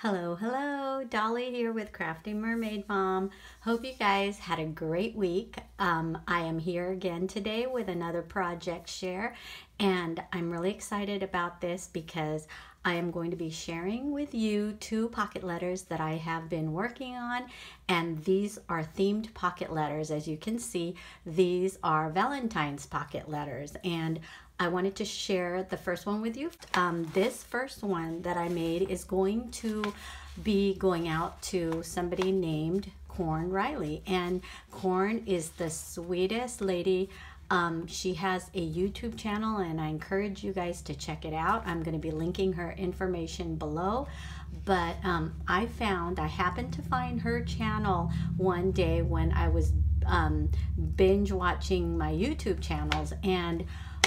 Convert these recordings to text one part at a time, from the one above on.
Hello, hello, Dolly here with Crafty Mermaid Mom. Hope you guys had a great week. I am here again today with another project share, and I'm really excited about this because I am going to be sharing with you two pocket letters that I have been working on, and these are themed pocket letters. As you can see, these are Valentine's pocket letters, and I wanted to share the first one with you. This first one that I made is going to be going out to somebody named Corn Riley, and Corn is the sweetest lady. She has a YouTube channel, and I encourage you guys to check it out. I'm going to be linking her information below, but I happened to find her channel one day when I was binge watching my YouTube channels, and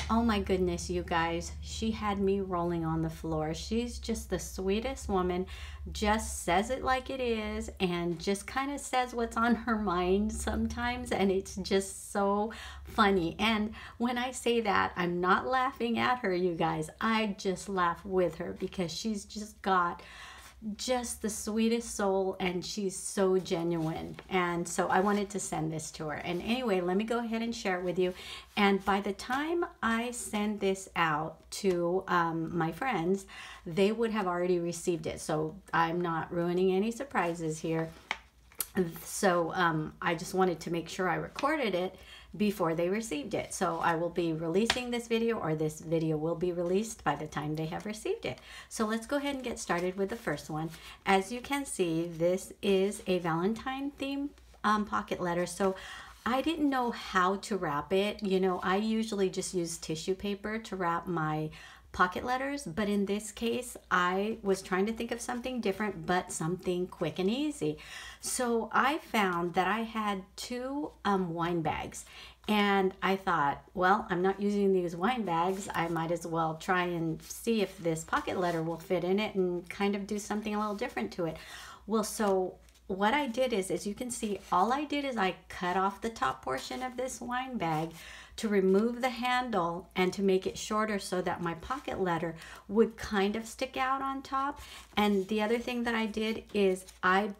oh my goodness, you guys, she had me rolling on the floor. She's just the sweetest woman, just says it like it is, and just kind of says what's on her mind sometimes, and it's just so funny. And when I say that, I'm not laughing at her, you guys. I just laugh with her because she's just got just the sweetest soul, and she's so genuine. And so I wanted to send this to her. And anyway, let me go ahead and share it with you. And by the time I send this out to my friends, they would have already received it. So I'm not ruining any surprises here. So I just wanted to make sure I recorded it before they received it. So I will be releasing this video, or this video will be released by the time they have received it. So let's go ahead and get started with the first one. As you can see, this is a Valentine theme pocket letter. So I didn't know how to wrap it. You know, I usually just use tissue paper to wrap my pocket letters, but in this case I was trying to think of something different, but something quick and easy. So I found that I had two wine bags, and I thought, well, I'm not using these wine bags, I might as well try and see if this pocket letter will fit in it and kind of do something a little different to it. Well, so what I did is, as you can see, all I did is I cut off the top portion of this wine bag to remove the handle and to make it shorter so that my pocket letter would kind of stick out on top. And the other thing that I did is I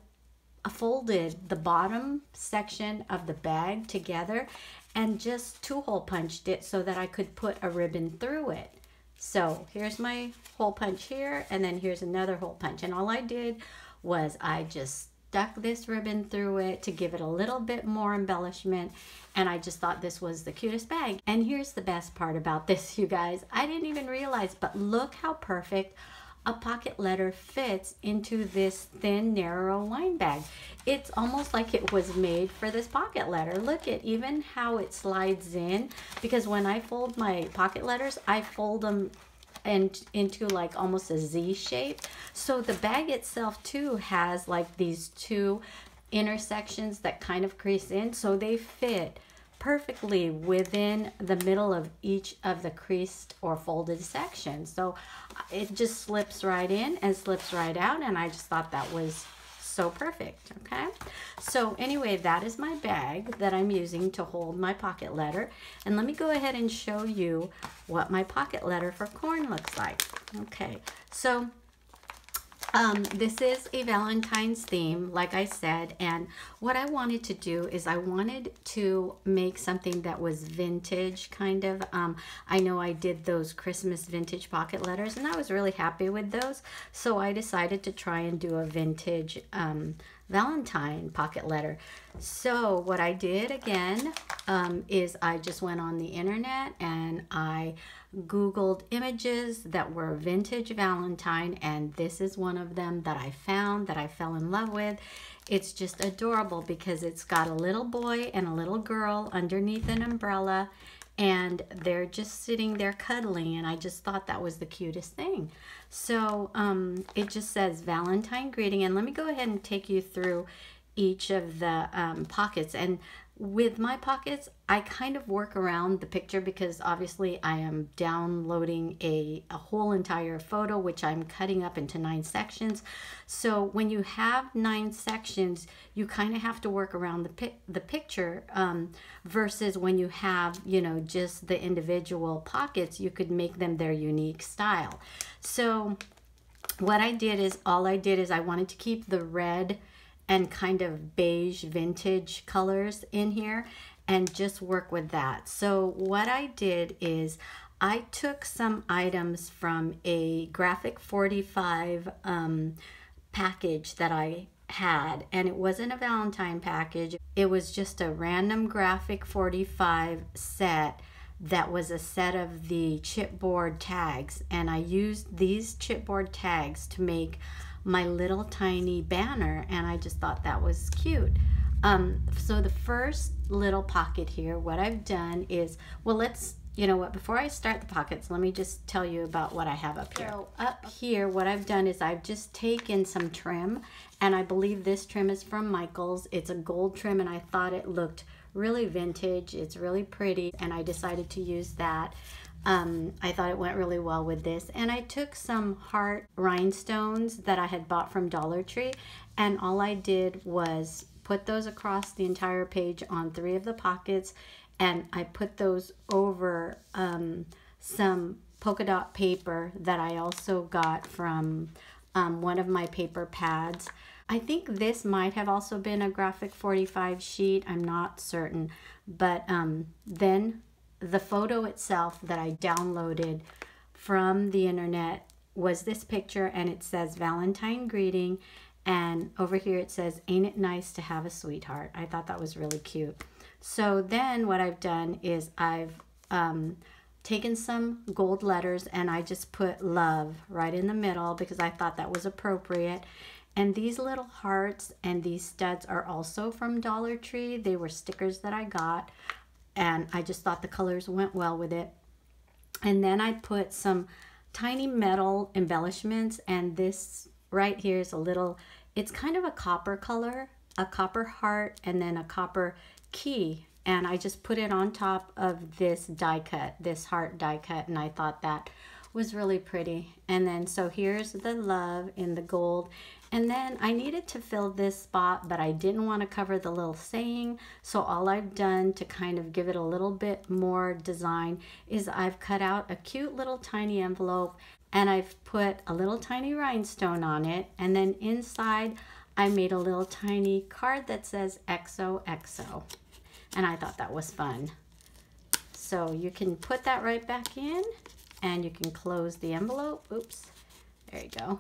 folded the bottom section of the bag together and just two-hole punched it so that I could put a ribbon through it. So here's my hole punch here, and then here's another hole punch. And all I did was I just stuck this ribbon through it to give it a little bit more embellishment, and I just thought this was the cutest bag. And here's the best part about this, you guys. I didn't even realize, but look how perfect a pocket letter fits into this thin, narrow wine bag. It's almost like it was made for this pocket letter. Look at even how it slides in, because when I fold my pocket letters, I fold them and into like almost a Z shape. So the bag itself too has like these two intersections that kind of crease in, so they fit perfectly within the middle of each of the creased or folded sections. So it just slips right in and slips right out, and I just thought that was so perfect. Okay, so anyway, that is my bag that I'm using to hold my pocket letter, and let me go ahead and show you what my pocket letter for Corn looks like. Okay, so this is a Valentine's theme, like I said, and what I wanted to do is I wanted to make something that was vintage, kind of. I know I did those Christmas vintage pocket letters, and I was really happy with those, so I decided to try and do a vintage Valentine pocket letter. So what I did again is I just went on the internet and I Googled images that were vintage Valentine, and this is one of them that I found that I fell in love with. It's just adorable because it's got a little boy and a little girl underneath an umbrella, and they're just sitting there cuddling, and I just thought that was the cutest thing. So it just says Valentine greeting, and let me go ahead and take you through each of the pockets. And with my pockets, I kind of work around the picture because obviously I am downloading a whole entire photo, which I'm cutting up into 9 sections. So when you have 9 sections, you kind of have to work around the picture versus when you have, you know, just the individual pockets, you could make them their unique style. So what I did is, all I did is I wanted to keep the red and kind of beige vintage colors in here and just work with that. So what I did is I took some items from a Graphic 45 package that I had, and it wasn't a Valentine package. It was just a random Graphic 45 set that was a set of the chipboard tags, and I used these chipboard tags to make my little tiny banner, and I just thought that was cute. So the first little pocket here, what I've done is, well, you know what, before I start the pockets, let me just tell you about what I have up here. So up here, what I've done is I've just taken some trim, and I believe this trim is from Michael's. It's a gold trim, and I thought it looked really vintage. It's really pretty, and I decided to use that. I thought it went really well with this. And I took some heart rhinestones that I had bought from Dollar Tree, and all I did was put those across the entire page on 3 of the pockets, and I put those over some polka dot paper that I also got from one of my paper pads. I think this might have also been a Graphic 45 sheet. I'm not certain. But then the photo itself that I downloaded from the internet was this picture, and it says Valentine greeting, and over here it says, ain't it nice to have a sweetheart. I thought that was really cute. So then what I've done is I've taken some gold letters, and I just put love right in the middle because I thought that was appropriate. And these little hearts and these studs are also from Dollar Tree. They were stickers that I got, and I just thought the colors went well with it. And then I put some tiny metal embellishments, and this right here is a little, it's kind of a copper color, a copper heart, and then a copper key. And I just put it on top of this die cut, this heart die cut, and I thought that was really pretty. And then so here's the love in the gold. And then I needed to fill this spot, but I didn't want to cover the little saying. So all I've done to kind of give it a little bit more design is I've cut out a cute little tiny envelope, and I've put a little tiny rhinestone on it. And then inside I made a little tiny card that says XOXO. And I thought that was fun. So you can put that right back in, and you can close the envelope. Oops, there you go.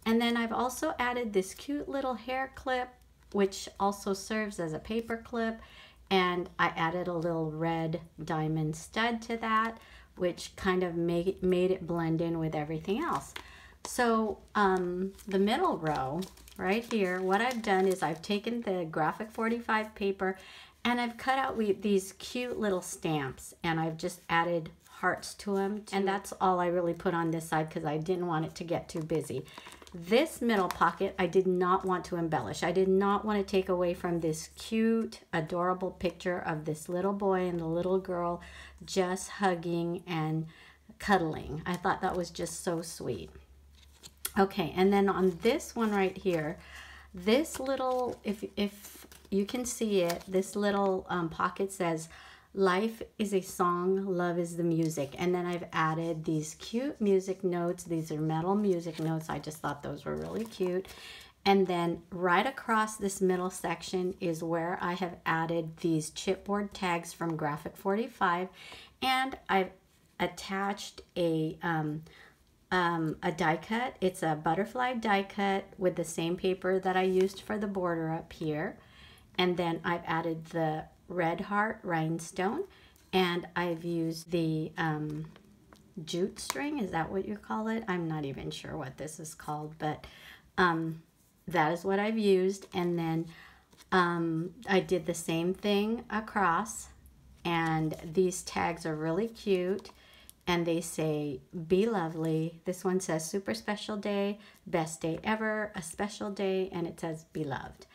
And then I've also added this cute little hair clip, which also serves as a paper clip. And I added a little red diamond stud to that, which kind of made it blend in with everything else. So the middle row right here, what I've done is I've taken the Graphic 45 paper, and I've cut out these cute little stamps, and I've just added hearts to them. And that's all I really put on this side because I didn't want it to get too busy. This middle pocket, I did not want to embellish. I did not want to take away from this cute, adorable picture of this little boy and the little girl just hugging and cuddling. I thought that was just so sweet. Okay, and then on this one right here, this little, if you can see it, this little pocket says, life is a song, love is the music. And then I've added these cute music notes. These are metal music notes. I just thought those were really cute. And then right across this middle section is where I have added these chipboard tags from Graphic 45. And I've attached a die cut. It's a butterfly die cut with the same paper that I used for the border up here. And then I've added the red heart rhinestone, and I've used the jute string. Is that what you call it? I'm not even sure what this is called, but that is what I've used. And then I did the same thing across, and these tags are really cute, and they say be lovely. This one says super special day, best day ever, a special day, and it says be loved.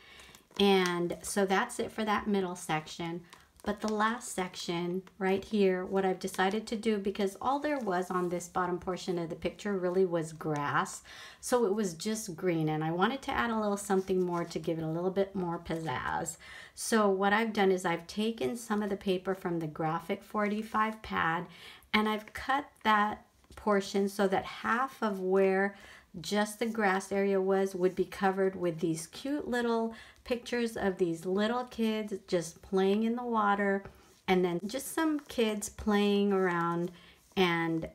And so that's it for that middle section. But the last section right here, what I've decided to do, because all there was on this bottom portion of the picture really was grass, so it was just green, and I wanted to add a little something more to give it a little bit more pizzazz. So what I've done is I've taken some of the paper from the Graphic 45 pad, and I've cut that portion so that half of where just the grass area was would be covered with these cute little pictures of these little kids just playing in the water, and then just some kids playing around. And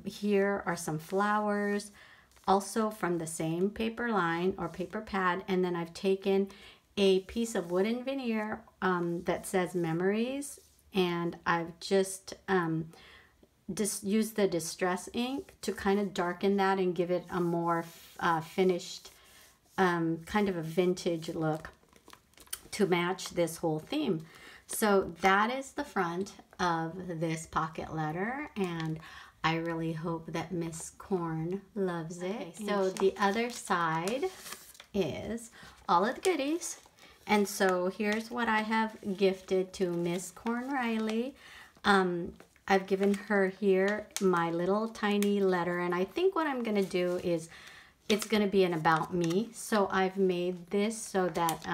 here are some flowers also from the same paper line or paper pad. And then I've taken a piece of wooden veneer that says memories, and I've just use the distress ink to kind of darken that and give it a more finished kind of a vintage look to match this whole theme. So that is the front of this pocket letter, and I really hope that Miss Corn loves it. Okay, so the other side is all of the goodies. And so here's what I have gifted to Miss Corn Riley. I've given her here my little tiny letter, and I think what I'm going to do is it's going to be an about me. So I've made this so that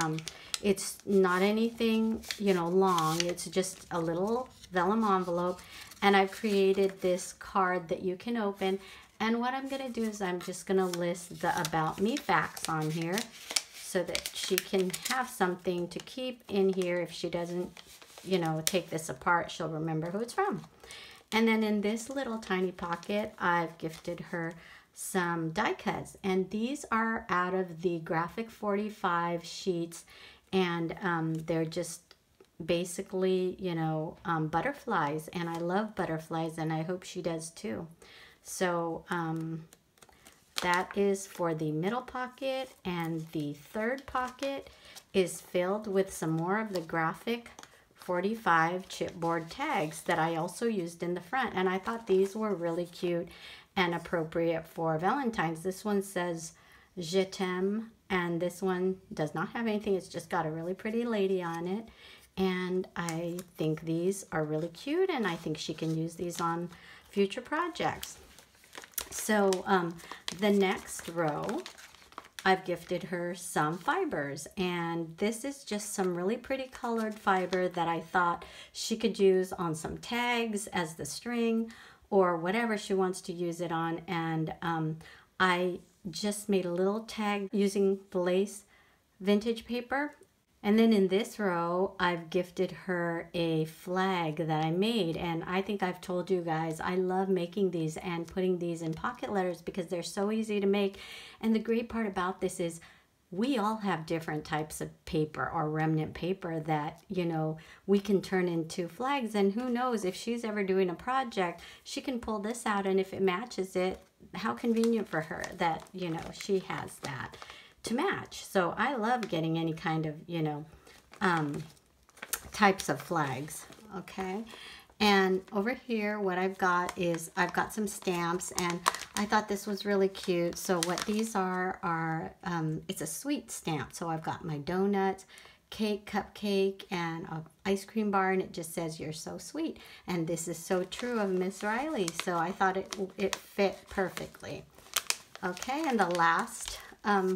it's not anything, you know, long. It's just a little vellum envelope, and I've created this card that you can open. And what I'm going to do is I'm just going to list the about me facts on here so that she can have something to keep in here. If she doesn't, you know, take this apart, she'll remember who it's from. And then in this little tiny pocket, I've gifted her some die cuts, and these are out of the Graphic 45 sheets, and they're just basically, you know, butterflies, and I love butterflies, and I hope she does too. So that is for the middle pocket, and the third pocket is filled with some more of the Graphic 45 chipboard tags that I also used in the front, and I thought these were really cute and appropriate for Valentine's. This one says Je t'aime, and this one does not have anything. It's just got a really pretty lady on it, and I think these are really cute, and I think she can use these on future projects. So the next row, I've gifted her some fibers, and this is just some really pretty colored fiber that I thought she could use on some tags as the string or whatever she wants to use it on. And I just made a little tag using the lace vintage paper. And then in this row, I've gifted her a flag that I made. And I think I've told you guys, I love making these and putting these in pocket letters because they're so easy to make. And the great part about this is we all have different types of paper or remnant paper that, you know, we can turn into flags. And who knows, if she's ever doing a project, she can pull this out, and if it matches it, how convenient for her that, you know, she has that to match. So I love getting any kind of, you know, types of flags. Okay. And over here, what I've got is I've got some stamps, and I thought this was really cute. So what these are it's a sweet stamp. So I've got my donuts, cake, cupcake, and an ice cream bar, and it just says, "You're so sweet." And this is so true of Miss Riley. So I thought it fit perfectly. Okay, and the last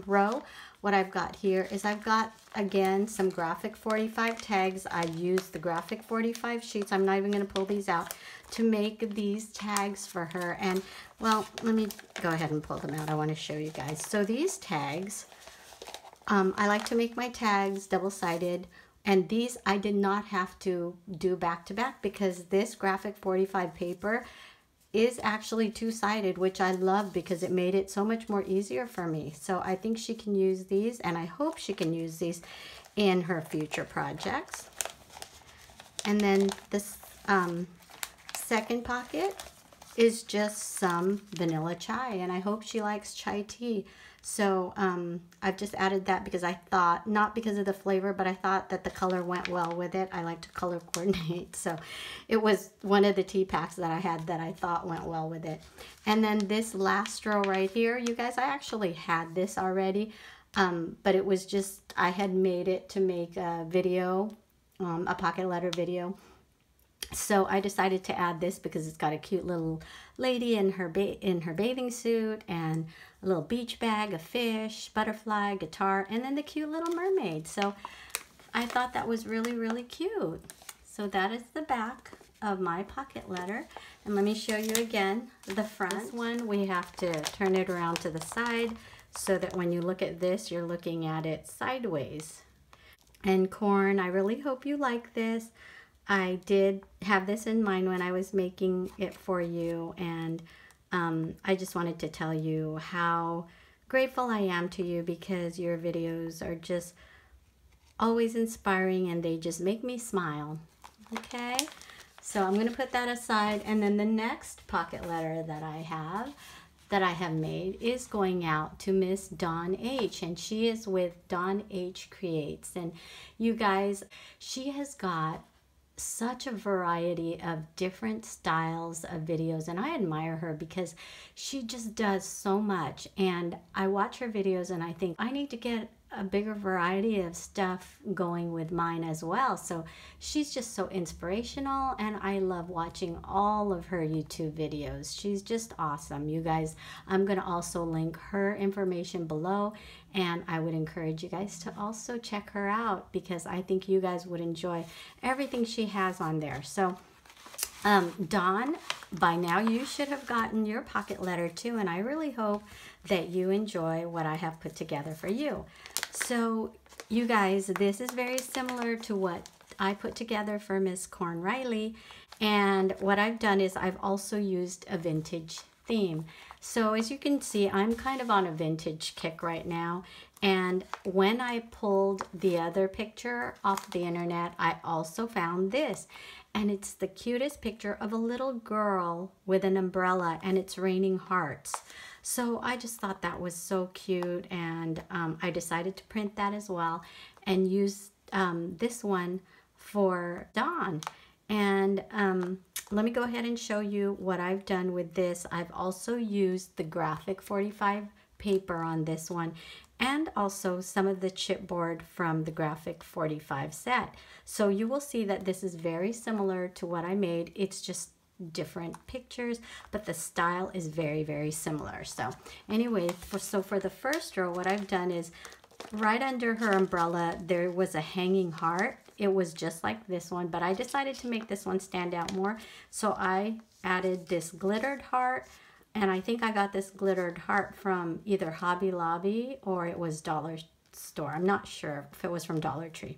row, what I've got here is I've got, again, some Graphic 45 tags. I used the Graphic 45 sheets. I'm not even going to pull these out to make these tags for her. And, well, let me go ahead and pull them out. I want to show you guys. So these tags, I like to make my tags double-sided. And these I did not have to do back-to-back because this Graphic 45 paper is actually two-sided, which I love because it made it so much more easier for me. So I think she can use these, and I hope she can use these in her future projects. And then this second pocket is just some vanilla chai, and I hope she likes chai tea. So I've just added that because I thought, not because of the flavor, but I thought that the color went well with it. I like to color coordinate. So it was one of the tea packs that I had that I thought went well with it. And then this last row right here, you guys, I actually had this already, but it was just, I had made it to make a video, a pocket letter video. So I decided to add this because it's got a cute little lady in her bathing suit, and a little beach bag, a fish, butterfly, guitar, and then the cute little mermaid. So I thought that was really, really cute. So that is the back of my pocket letter. And let me show you again the front. This one, we have to turn it around to the side so that when you look at this, you're looking at it sideways. And corn, I really hope you like this. I did have this in mind when I was making it for you, and I just wanted to tell you how grateful I am to you, because your videos are just always inspiring and they just make me smile. Okay, so I'm going to put that aside, and then the next pocket letter that I have made is going out to Miss Dawn H, and she is with Dawn H Creates. And you guys, she has got such a variety of different styles of videos, and I admire her because she just does so much. And I watch her videos and I think I need to get a bigger variety of stuff going with mine as well. So she's just so inspirational, and I love watching all of her YouTube videos. She's just awesome. You guys, I'm going to also link her information below, and I would encourage you guys to also check her out, because I think you guys would enjoy everything she has on there. So Dawn, by now you should have gotten your pocket letter too, and I really hope that you enjoy what I have put together for you. So you guys, this is very similar to what I put together for Miss Corn Riley, and what I've done is I've also used a vintage theme. So as you can see, I'm kind of on a vintage kick right now, and when I pulled the other picture off the internet, I also found this, and it's the cutest picture of a little girl with an umbrella, and it's raining hearts. So I just thought that was so cute, and I decided to print that as well and use this one for Dawn. And let me go ahead and show you what I've done with this. I've also used the graphic 45 paper on this one, and also some of the chipboard from the graphic 45 set. So you will see that this is very similar to what I made. It's just different pictures, but the style is very, very similar. So anyway, for the first row, what I've done is right under her umbrella, there was a hanging heart. It was just like this one, but I decided to make this one stand out more. So I added this glittered heart, and I think I got this glittered heart from either Hobby Lobby or it was Dollar Store. I'm not sure if it was from Dollar Tree.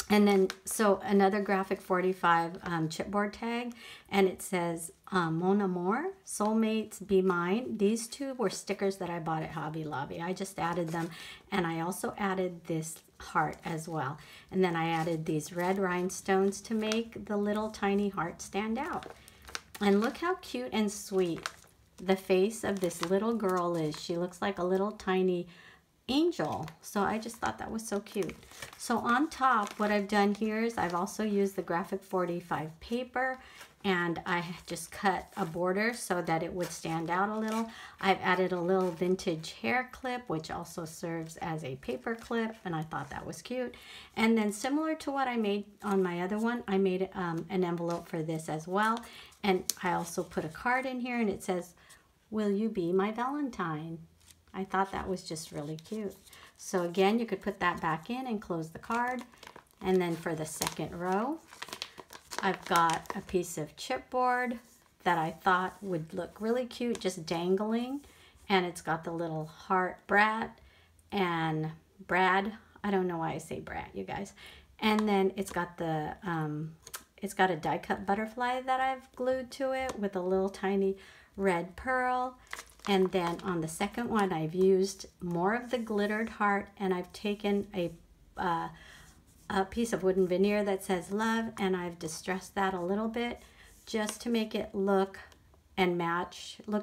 And then, so another graphic 45 chipboard tag, and it says, Mon Amour, Soulmates Be Mine. These two were stickers that I bought at Hobby Lobby. I just added them, and I also added this heart as well. And then I added these red rhinestones to make the little tiny heart stand out. And look how cute and sweet the face of this little girl is. She looks like a little tiny angel. So I just thought that was so cute. So on top, what I've done here is I've also used the graphic 45 paper, and I just cut a border so that it would stand out a little. I've added a little vintage hair clip, which also serves as a paper clip, and I thought that was cute. And then similar to what I made on my other one, I made an envelope for this as well. And I also put a card in here, and it says, "Will you be my Valentine?" I thought that was just really cute. So again, you could put that back in and close the card. And then for the second row, I've got a piece of chipboard that I thought would look really cute, just dangling. And it's got the little heart Brad and Brad. I don't know why I say Brad, you guys. And then it's got the, it's got a die cut butterfly that I've glued to it with a little tiny red pearl. And then on the second one, I've used more of the glittered heart, and I've taken a piece of wooden veneer that says love, and I've distressed that a little bit just to make it look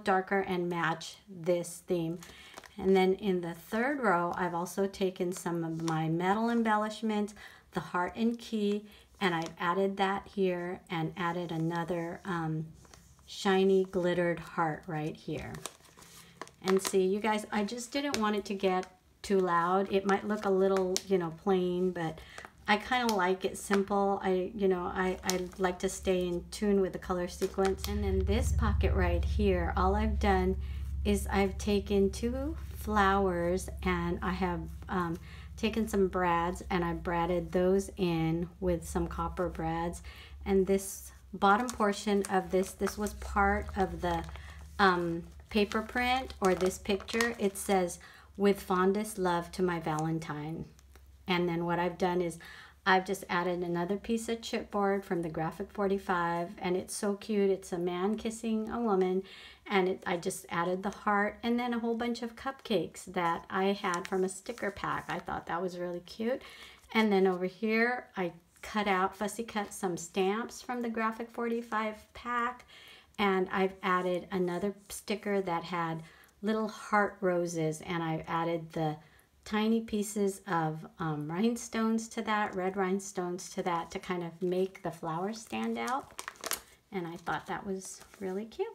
darker and match this theme. And then in the third row, I've also taken some of my metal embellishments, the heart and key, and I've added that here and added another shiny glittered heart right here. And see, you guys, I just didn't want it to get too loud. It might look a little, you know, plain, but I kind of like it simple. I like to stay in tune with the color sequence. And then this pocket right here, all I've done is I've taken two flowers, and I have taken some brads, and I braided those in with some copper brads. And this bottom portion of this was part of the paper print, or this picture. It says, "With fondest love to my Valentine." And then what I've done is I've just added another piece of chipboard from the Graphic 45, and it's so cute. It's a man kissing a woman, and I just added the heart and then a whole bunch of cupcakes that I had from a sticker pack. I thought that was really cute. And then over here, I fussy cut some stamps from the Graphic 45 pack, and I've added another sticker that had little heart roses, and I've added the tiny pieces of rhinestones to that, red rhinestones to that, to kind of make the flowers stand out. And I thought that was really cute.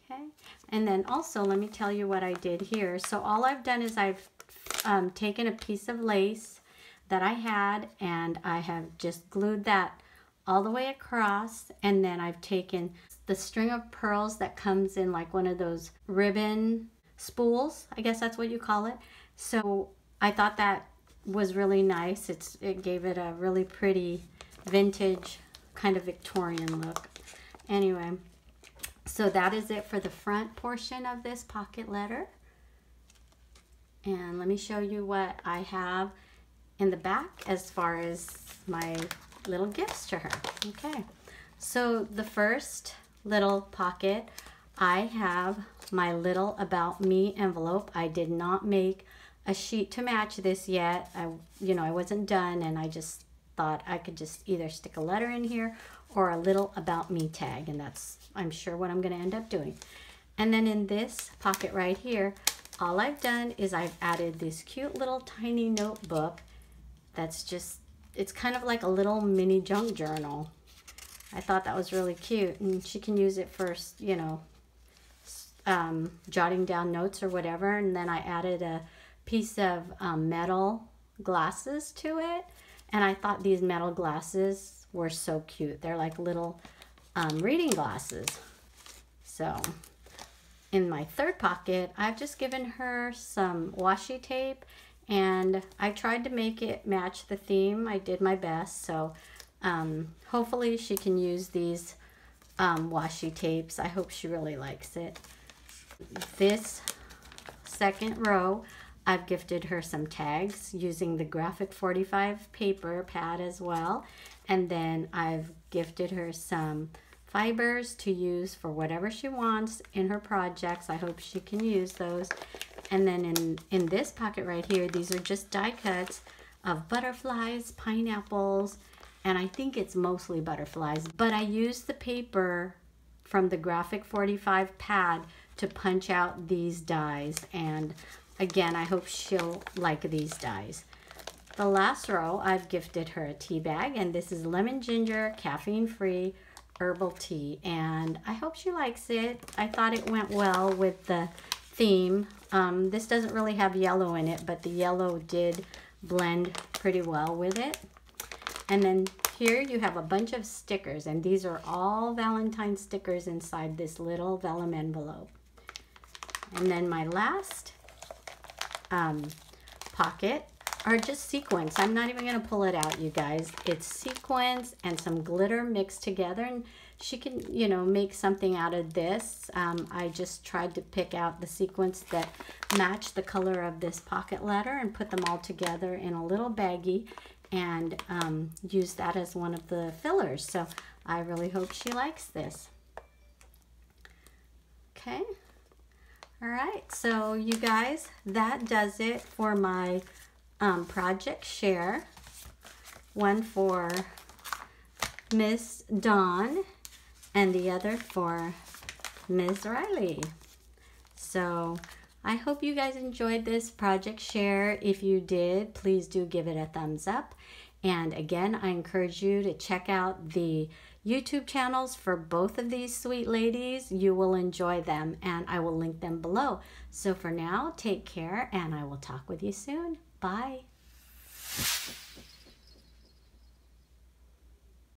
Okay, and then also let me tell you what I did here. So all I've done is I've taken a piece of lace that I had, and I have just glued that all the way across, and then I've taken the string of pearls that comes in like one of those ribbon spools, I guess that's what you call it. So I thought that was really nice. It gave it a really pretty vintage kind of Victorian look. Anyway, so that is it for the front portion of this pocket letter. And let me show you what I have in the back as far as my little gifts to her. Okay, so the first little pocket, I have my little About Me envelope. I did not make a sheet to match this yet. I wasn't done, and I just thought I could just either stick a letter in here or a little About Me tag, and that's, I'm sure, what I'm going to end up doing. And then in this pocket right here, all I've done is I've added this cute little tiny notebook that's just, it's kind of like a little mini junk journal. I thought that was really cute, and she can use it for, you know, jotting down notes or whatever. And then I added a piece of metal glasses to it, and I thought these metal glasses were so cute. They're like little reading glasses. So in my third pocket, I've just given her some washi tape, and I tried to make it match the theme. I did my best, so hopefully she can use these washi tapes. I hope she really likes it. This second row, I've gifted her some tags using the Graphic 45 paper pad as well. And then I've gifted her some fibers to use for whatever she wants in her projects. I hope she can use those. And then in this pocket right here, these are just die cuts of butterflies, pineapples, and I think it's mostly butterflies. But I used the paper from the Graphic 45 pad to punch out these dies, and again, I hope she'll like these dies. The last row, I've gifted her a tea bag, and this is lemon ginger, caffeine-free herbal tea, and I hope she likes it. I thought it went well with the theme. This doesn't really have yellow in it, but the yellow did blend pretty well with it. And then here you have a bunch of stickers, and these are all Valentine stickers inside this little vellum envelope. And then my last pocket are just sequins. I'm not even going to pull it out, you guys. It's sequins and some glitter mixed together, and she can, you know, make something out of this. I just tried to pick out the sequins that match the color of this pocket letter and put them all together in a little baggie, and use that as one of the fillers. So I really hope she likes this. Okay. All right, so you guys, that does it for my project share. One for Miss Dawn and the other for Ms. Riley. So I hope you guys enjoyed this project share. If you did, please do give it a thumbs up. And again, I encourage you to check out the YouTube channels for both of these sweet ladies. You will enjoy them, and I will link them below. So for now, take care, and I will talk with you soon. Bye.